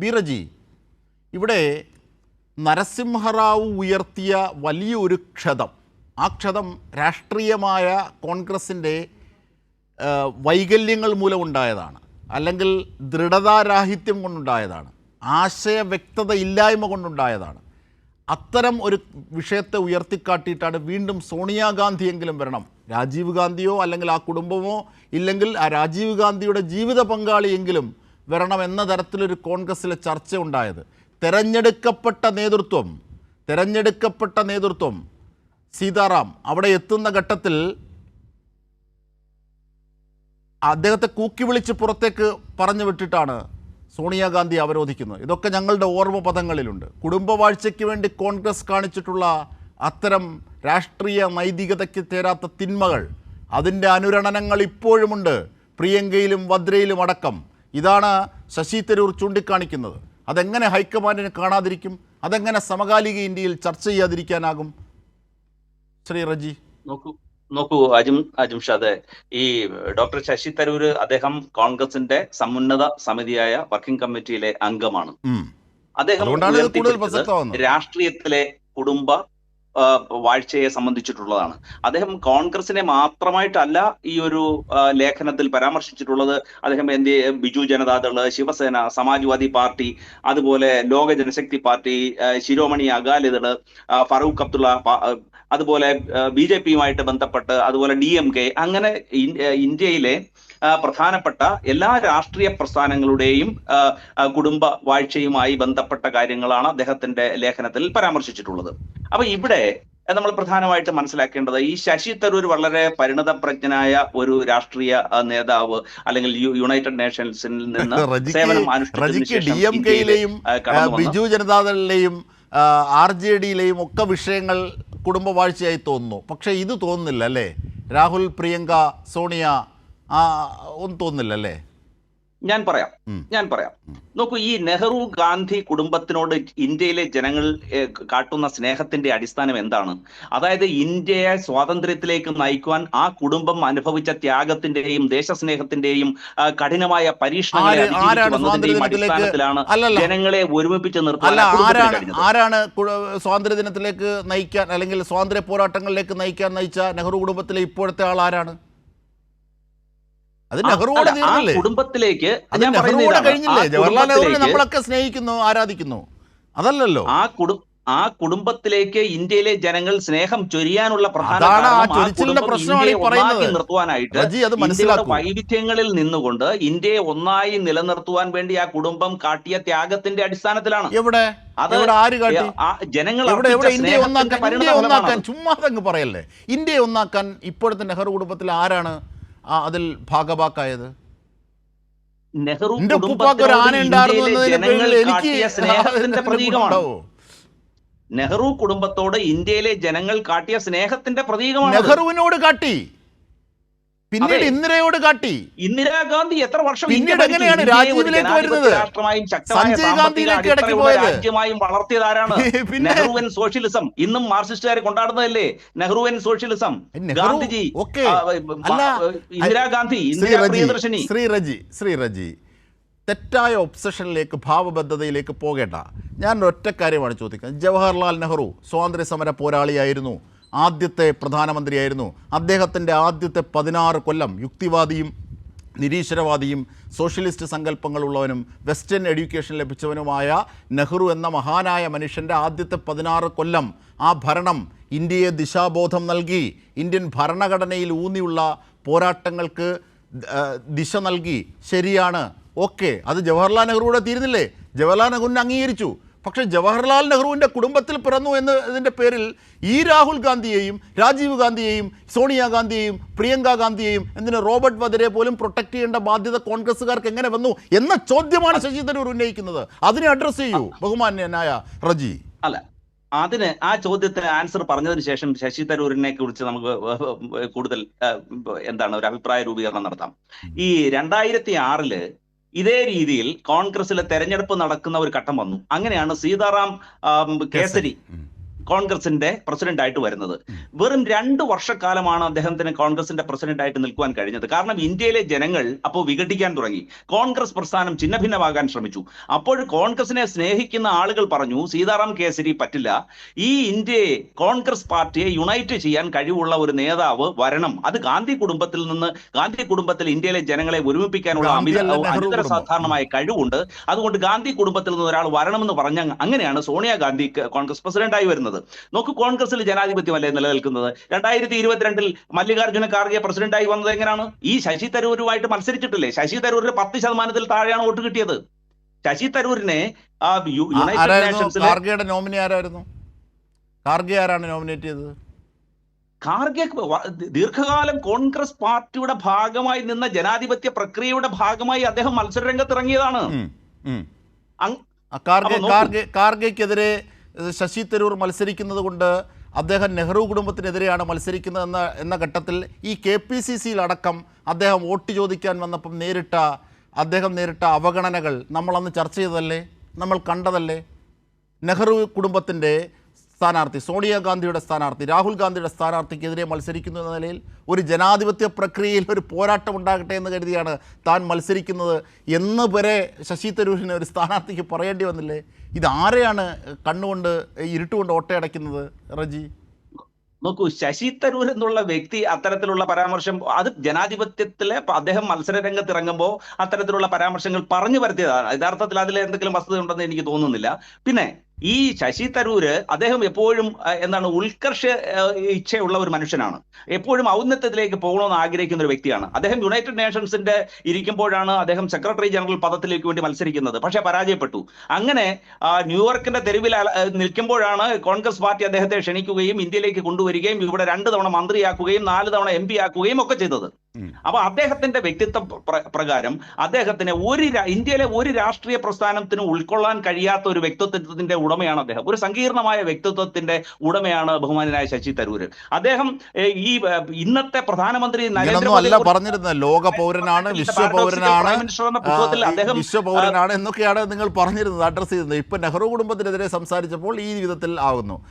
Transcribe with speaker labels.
Speaker 1: ബീറജി, ഇവിടെ നരസിംഹറാവു ഉയർത്തിയ വലിയൊരു ക്ഷതം, ആ ക്ഷതം രാഷ്ട്രീയമായ കോൺഗ്രസിൻ്റെ വൈകല്യങ്ങൾ മൂലമുണ്ടായതാണ്, അല്ലെങ്കിൽ ദൃഢതാരാഹിത്യം കൊണ്ടുണ്ടായതാണ്, ആശയവ്യക്തത ഇല്ലായ്മ കൊണ്ടുണ്ടായതാണ്. അത്തരം ഒരു വിഷയത്തെ ഉയർത്തിക്കാട്ടിയിട്ടാണ് വീണ്ടും സോണിയാഗാന്ധിയെങ്കിലും വരണം, രാജീവ് ഗാന്ധിയോ അല്ലെങ്കിൽ ആ കുടുംബമോ, ഇല്ലെങ്കിൽ ആ രാജീവ് ഗാന്ധിയുടെ ജീവിത പങ്കാളിയെങ്കിലും വരണം എന്ന തരത്തിലൊരു കോൺഗ്രസ്സിലെ ചർച്ച ഉണ്ടായത്. തെരഞ്ഞെടുക്കപ്പെട്ട നേതൃത്വം സീതാറാം അവിടെ എത്തുന്ന ഘട്ടത്തിൽ അദ്ദേഹത്തെ കൂക്കി വിളിച്ച് പുറത്തേക്ക് പറഞ്ഞു വിട്ടിട്ടാണ് സോണിയാഗാന്ധി അവരോധിക്കുന്നത്. ഇതൊക്കെ ഞങ്ങളുടെ ഓർമ്മ പദങ്ങളിലുണ്ട്. കുടുംബവാഴ്ചയ്ക്ക് വേണ്ടി കോൺഗ്രസ് കാണിച്ചിട്ടുള്ള അത്തരം രാഷ്ട്രീയ നൈതികതയ്ക്ക് ചേരാത്ത തിന്മകൾ, അതിൻ്റെ അനുരണനങ്ങൾ ഇപ്പോഴുമുണ്ട്, പ്രിയങ്കയിലും വദ്രയിലും അടക്കം. ഇതാണ് ശശി തരൂർ ചൂണ്ടിക്കാണിക്കുന്നത്. അതെങ്ങനെ ഹൈക്കമാൻഡിന് കാണാതിരിക്കും? അതെങ്ങനെ സമകാലിക ഇന്ത്യയിൽ ചർച്ച ചെയ്യാതിരിക്കാനാകും? ശ്രീ റജി,
Speaker 2: നോക്കൂ അജിംഷാദ്, ഈ ഡോക്ടർ ശശി തരൂർ അദ്ദേഹം കോൺഗ്രസിന്റെ സമുന്നത സമിതിയായ വർക്കിംഗ് കമ്മിറ്റിയിലെ അംഗമാണ്. അദ്ദേഹം രാഷ്ട്രീയത്തിലെ കുടുംബ വാഴ്ചയെ സംബന്ധിച്ചിട്ടുള്ളതാണ്. അദ്ദേഹം കോൺഗ്രസിനെ മാത്രമായിട്ടല്ല ഈ ഒരു ലേഖനത്തിൽ പരാമർശിച്ചിട്ടുള്ളത്. അദ്ദേഹം ബിജു ജനതാദള്, ശിവസേന, സമാജ്വാദി പാർട്ടി, അതുപോലെ ലോക ജനശക്തി പാർട്ടി, ശിരോമണി അകാലിദള്, ഫറൂഖ് അബ്ദുള്ള, അതുപോലെ BJPയുമായിട്ട് ബന്ധപ്പെട്ട്, അതുപോലെ DMK, അങ്ങനെ ഇന്ത്യയിലെ പ്രധാനപ്പെട്ട എല്ലാ രാഷ്ട്രീയ പ്രസ്ഥാനങ്ങളുടെയും കുടുംബ വാഴ്ചയുമായി ബന്ധപ്പെട്ട കാര്യങ്ങളാണ് അദ്ദേഹത്തിന്റെ ലേഖനത്തിൽ പരാമർശിച്ചിട്ടുള്ളത്. അപ്പൊ ഇവിടെ നമ്മൾ പ്രധാനമായിട്ട് മനസ്സിലാക്കേണ്ടത്, ഈ ശശി തരൂർ വളരെ പരിണതപ്രജ്ഞനായ ഒരു രാഷ്ട്രീയ നേതാവ്, അല്ലെങ്കിൽ യുണൈറ്റഡ് നേഷൻസിൽ നിന്ന് സേവനം
Speaker 1: അനുഷ്ഠിച്ചതിനുശേഷം ബിജു ജനതാദളിലെയും RJDയിലെയും ഒക്കെ വിഷയങ്ങൾ കുടുംബവാഴ്ചയായി തോന്നുന്നു. പക്ഷേ ഇത് തോന്നുന്നില്ല അല്ലേ? രാഹുൽ, പ്രിയങ്ക, സോണിയ ഒന്നും തോന്നുന്നില്ല അല്ലേ?
Speaker 2: ഞാൻ പറയാം. നോക്കൂ, ഈ നെഹ്റു ഗാന്ധി കുടുംബത്തിനോട് ഇന്ത്യയിലെ ജനങ്ങൾ കാട്ടുന്ന സ്നേഹത്തിന്റെ അടിസ്ഥാനം എന്താണ്? അതായത് ഇന്ത്യയെ സ്വാതന്ത്ര്യത്തിലേക്ക് നയിക്കുവാൻ ആ കുടുംബം അനുഭവിച്ച ത്യാഗത്തിന്റെയും ദേശസ്നേഹത്തിന്റെയും കഠിനമായ പരീക്ഷണങ്ങളെ അടിസ്ഥാനത്തിലാണ് ജനങ്ങളെ ഒരുമിപ്പിച്ച് നിർത്താൻ.
Speaker 1: ആരാണ് സ്വാതന്ത്ര്യ ദിനത്തിലേക്ക് നയിക്കാൻ, അല്ലെങ്കിൽ സ്വാതന്ത്ര്യ പോരാട്ടങ്ങളിലേക്ക് നയിച്ച നെഹ്റു കുടുംബത്തിലെ ഇപ്പോഴത്തെ ആൾ ആരാണ്? അത് നെഹ്റുവോട് തീർന്നില്ലേ?
Speaker 2: കുടുംബത്തിലേക്ക്
Speaker 1: കഴിഞ്ഞില്ലേ? ജവഹർലാൽ നെഹ്റുവിനെ നമ്മളൊക്കെ സ്നേഹിക്കുന്നു, ആരാധിക്കുന്നു, അതല്ലല്ലോ.
Speaker 2: ആ കുടുംബത്തിലേക്ക് ഇന്ത്യയിലെ ജനങ്ങൾ സ്നേഹം ചൊരിയാനുള്ള നിർത്തുവാനായിട്ട് വൈവിധ്യങ്ങളിൽ നിന്നുകൊണ്ട് ഇന്ത്യയെ ഒന്നായി നിലനിർത്തുവാൻ വേണ്ടി ആ കുടുംബം കാട്ടിയ ത്യാഗത്തിന്റെ അടിസ്ഥാനത്തിലാണ്. ജനങ്ങൾ
Speaker 1: ചുമ്മാതങ്ങ് പറയല്ലേ. ഇന്ത്യയെ ഒന്നാക്കാൻ ഇപ്പോഴത്തെ നെഹ്റു കുടുംബത്തിൽ ആരാണ് അതിൽ ഭാഗഭാക്കായത്?
Speaker 2: നെഹ്റു നെഹ്റു കുടുംബത്തോട് ഇന്ത്യയിലെ ജനങ്ങൾ കാട്ടിയ സ്നേഹത്തിന്റെ പ്രതീകമാണ്.
Speaker 1: നെഹ്റുവിനോട് കാട്ടി, പിന്നീട് ഇന്ദിരയോട് കാട്ടി.
Speaker 2: ഇന്ദിരാഗാന്ധി എത്ര വർഷം
Speaker 1: എങ്ങനെയാണ് രാജീവിലേക്ക് വരുന്നത്? സഞ്ജയ് ഗാന്ധിയിലേക്ക് ഇടയ്ക്ക് പോയത്.
Speaker 2: രാജ്യമായും വളർത്തിയതാരാണ്? നെഹ്റുവൻ സോഷ്യലിസം ഇന്നും മാർക്സിസ്റ്റുകാർ കൊണ്ടാടുന്നതല്ലേ? നെഹ്റുവൻ സോഷ്യലിസം, ഗാന്ധിജി, ഇന്ദിരാഗാന്ധി, പ്രിയദർശിനി.
Speaker 1: ശ്രീ റജി, തെറ്റായ ഒബ്സഷനിലേക്ക്, ഭാവബദ്ധതയിലേക്ക് പോകേണ്ട. ഞാൻ ഒറ്റ കാര്യമാണ് ചോദിക്കുന്നത്. ജവഹർലാൽ നെഹ്റു സ്വാതന്ത്ര്യ സമര പോരാളിയായിരുന്നു, ആദ്യത്തെ പ്രധാനമന്ത്രിയായിരുന്നു. അദ്ദേഹത്തിൻ്റെ ആദ്യത്തെ 16 കൊല്ലം യുക്തിവാദിയും നിരീശ്വരവാദിയും സോഷ്യലിസ്റ്റ് സങ്കല്പങ്ങളുള്ളവനും വെസ്റ്റേൺ എഡ്യൂക്കേഷൻ ലഭിച്ചവനുമായ നെഹ്റു എന്ന മഹാനായ മനുഷ്യൻ്റെ ആദ്യത്തെ 16 കൊല്ലം ആ ഭരണം ഇന്ത്യയെ ദിശാബോധം നൽകി, ഇന്ത്യൻ ഭരണഘടനയിൽ ഊന്നിയുള്ള പോരാട്ടങ്ങൾക്ക് ദിശ നൽകി. ശരിയാണ്, ഓക്കെ. അത് ജവഹർലാൽ നെഹ്റുവിടെ തീരുന്നില്ലേ? ജവഹർലാൽ നെഹ്റുവിനെ അംഗീകരിച്ചു. പക്ഷേ ജവഹർലാൽ നെഹ്റുവിൻ്റെ കുടുംബത്തിൽ പിറന്നു എന്നതിൻ്റെ പേരിൽ ഈ രാഹുൽ ഗാന്ധിയെയും രാജീവ് ഗാന്ധിയെയും സോണിയാഗാന്ധിയെയും പ്രിയങ്ക ഗാന്ധിയെയും എന്തിന് റോബർട്ട് വദ്രയെ പോലും പ്രൊട്ടക്ട് ചെയ്യേണ്ട ബാധ്യത കോൺഗ്രസ്സുകാർക്ക് എങ്ങനെ വന്നു എന്ന ചോദ്യമാണ് ശശി തരൂർ ഉന്നയിക്കുന്നത്. അതിനെ അഡ്രസ്സ് ചെയ്യൂ ബഹുമാന്യനായ റജി.
Speaker 2: ആ ചോദ്യത്തിന് ആൻസർ പറഞ്ഞതിന് ശേഷം ശശി തരൂരിനെ കുറിച്ച് നമുക്ക് കൂടുതൽ ഒരു അഭിപ്രായ രൂപീകരണം നടത്താം. ഈ 2006 ഇതേ രീതിയിൽ കോൺഗ്രസിലെ തെരഞ്ഞെടുപ്പ് നടക്കുന്ന ഒരു ഘട്ടം വന്നു. അങ്ങനെയാണ് സീതാറാം കേസരി കോൺഗ്രസിന്റെ പ്രസിഡന്റ് ആയിട്ട് വരുന്നത്. വെറും 2 വർഷക്കാലമാണ് അദ്ദേഹത്തിന് കോൺഗ്രസിന്റെ പ്രസിഡന്റ് ആയിട്ട് നിൽക്കുവാൻ കഴിഞ്ഞത്. കാരണം ഇന്ത്യയിലെ ജനങ്ങൾ അപ്പോൾ വിഘടിക്കാൻ തുടങ്ങി. കോൺഗ്രസ് പ്രസ്ഥാനം ഛിന്നഭിന്നമാകാൻ ശ്രമിച്ചു. അപ്പോൾ കോൺഗ്രസിനെ സ്നേഹിക്കുന്ന ആളുകൾ പറഞ്ഞു, സീതാറാം കേസരി പറ്റില്ല, ഈ ഇന്ത്യയെ കോൺഗ്രസ് പാർട്ടിയെ യുണൈറ്റ് ചെയ്യാൻ കഴിവുള്ള ഒരു നേതാവ് വരണം. അത് ഗാന്ധി കുടുംബത്തിൽ ഇന്ത്യയിലെ ജനങ്ങളെ ഒരുമിപ്പിക്കാനുള്ള അനിതര സാധാരണമായ കഴിവുണ്ട്. അതുകൊണ്ട് ഗാന്ധി കുടുംബത്തിൽ നിന്ന് ഒരാൾ വരണമെന്ന് പറഞ്ഞ അങ്ങനെയാണ് സോണിയാഗാന്ധി കോൺഗ്രസ് പ്രസിഡന്റായി വരുന്നത്. നോക്കൂ, കോൺഗ്രസിൽ ജനാധിപത്യമല്ലേ നിലനിൽക്കുന്നത്? 2022 മല്ലികാർജ്ജുന ഖാർഗെ പ്രസിഡന്റായി വന്നത് എങ്ങനെയാണ്? ഈ ശശി തരൂരുമായിട്ട് മത്സരിച്ചിട്ടില്ലേ? ശശി തരൂരിന് 10% താഴെയാണ് വോട്ട് കിട്ടിയത്. ശശി തരൂരിനെ യുണൈറ്റഡ് നേഷൻസിലെ
Speaker 1: ഖാർഗെയുടെ നോമിനി ആരായിരുന്നു? ഖാർഗെ ആരാണ് നോമിനേറ്റ് ചെയ്തത്?
Speaker 2: ഖാർഗെ ദീർഘകാലം കോൺഗ്രസ് പാർട്ടിയുടെ ഭാഗമായി നിന്ന ജനാധിപത്യ പ്രക്രിയയുടെ ഭാഗമായി അദ്ദേഹം മത്സര രംഗത്ത് ഇറങ്ങിയതാണ്.
Speaker 1: ഖാർഗെക്കെതിരെ ശശി തരൂർ മത്സരിക്കുന്നത് കൊണ്ട് അദ്ദേഹം നെഹ്റു കുടുംബത്തിനെതിരെയാണ് മത്സരിക്കുന്നത് എന്ന ഘട്ടത്തിൽ ഈ KPCC അടക്കം അദ്ദേഹം വോട്ട് ചോദിക്കാൻ വന്നപ്പം അദ്ദേഹം നേരിട്ട അവഗണനകൾ നമ്മളന്ന് ചർച്ച ചെയ്തതല്ലേ, നമ്മൾ കണ്ടതല്ലേ? നെഹ്റു കുടുംബത്തിൻ്റെ സ്ഥാനാർത്ഥി, സോണിയാഗാന്ധിയുടെ സ്ഥാനാർത്ഥി, രാഹുൽ ഗാന്ധിയുടെ സ്ഥാനാർത്ഥിക്കെതിരെ മത്സരിക്കുന്നു എന്ന നിലയിൽ ഒരു ജനാധിപത്യ പ്രക്രിയയിൽ ഒരു പോരാട്ടം ഉണ്ടാകട്ടെ എന്ന് കരുതിയാണ് താൻ മത്സരിക്കുന്നത് എന്ന് വരെ ശശി തരൂരിന് ഒരു സ്ഥാനാർത്ഥിക്ക് പറയേണ്ടി വന്നില്ലേ? ഇതാരെയാണ് കണ്ണുകൊണ്ട് ഇരുട്ടുകൊണ്ട് ഓട്ടയടയ്ക്കുന്നത് റജി?
Speaker 2: നോക്കൂ, ശശി തരൂർ എന്നുള്ള വ്യക്തി അത്തരത്തിലുള്ള പരാമർശം, അത് ജനാധിപത്യത്തിലെ അദ്ദേഹം മത്സര രംഗത്ത് ഇറങ്ങുമ്പോൾ അത്തരത്തിലുള്ള പരാമർശങ്ങൾ പറഞ്ഞു വരുത്തിയതാണ്. യഥാർത്ഥത്തിൽ അതിൽ എന്തെങ്കിലും വസ്തുത ഉണ്ടെന്ന് എനിക്ക് തോന്നുന്നില്ല. പിന്നെ ഈ ശശി തരൂര് അദ്ദേഹം എപ്പോഴും ഉത്കർഷ ഇച്ഛയുള്ള ഒരു മനുഷ്യനാണ്. എപ്പോഴും ഔന്നത്യത്തിലേക്ക് പോകണമെന്ന് ആഗ്രഹിക്കുന്ന ഒരു വ്യക്തിയാണ്. അദ്ദേഹം യുണൈറ്റഡ് നേഷൻസിന്റെ ഇരിക്കുമ്പോഴാണ് അദ്ദേഹം സെക്രട്ടറി ജനറൽ പദത്തിലേക്ക് വേണ്ടി മത്സരിക്കുന്നത്. പക്ഷേ പരാജയപ്പെട്ടു. അങ്ങനെ ന്യൂയോർക്കിന്റെ തെരുവിൽ നിൽക്കുമ്പോഴാണ് കോൺഗ്രസ് പാർട്ടി അദ്ദേഹത്തെ ക്ഷണിക്കുകയും ഇന്ത്യയിലേക്ക് കൊണ്ടുവരികയും ഇവിടെ 2 തവണ മന്ത്രിയാക്കുകയും 4 തവണ MP ആക്കുകയും ഒക്കെ ചെയ്തത്. അപ്പൊ അദ്ദേഹത്തിന്റെ വ്യക്തിത്വ പ്രകാരം അദ്ദേഹത്തിന് ഇന്ത്യയിലെ ഒരു രാഷ്ട്രീയ പ്രസ്ഥാനത്തിനും ഉൾക്കൊള്ളാൻ കഴിയാത്ത ഒരു വ്യക്തിത്വത്തിന്റെ ഉടമയാണ് അദ്ദേഹം. ഒരു സങ്കീർണമായ വ്യക്തിത്വത്തിന്റെ ഉടമയാണ് ബഹുമാനായ ശശി തരൂർ. അദ്ദേഹം ഈ ഇന്നത്തെ പ്രധാനമന്ത്രി
Speaker 1: നരേന്ദ്രമോദി പറഞ്ഞിരുന്നത് ലോക പൗരനാണ്, വിശ്വപൗരനാണ് എന്നൊക്കെയാണ് നിങ്ങൾ പറഞ്ഞിരുന്നത്, അഡ്രസ് ചെയ്തത്. ഇപ്പൊ നെഹ്റു കുടുംബത്തിനെതിരെ സംസാരിച്ചപ്പോൾ ഈ വിധത്തിൽ ആകുന്നു.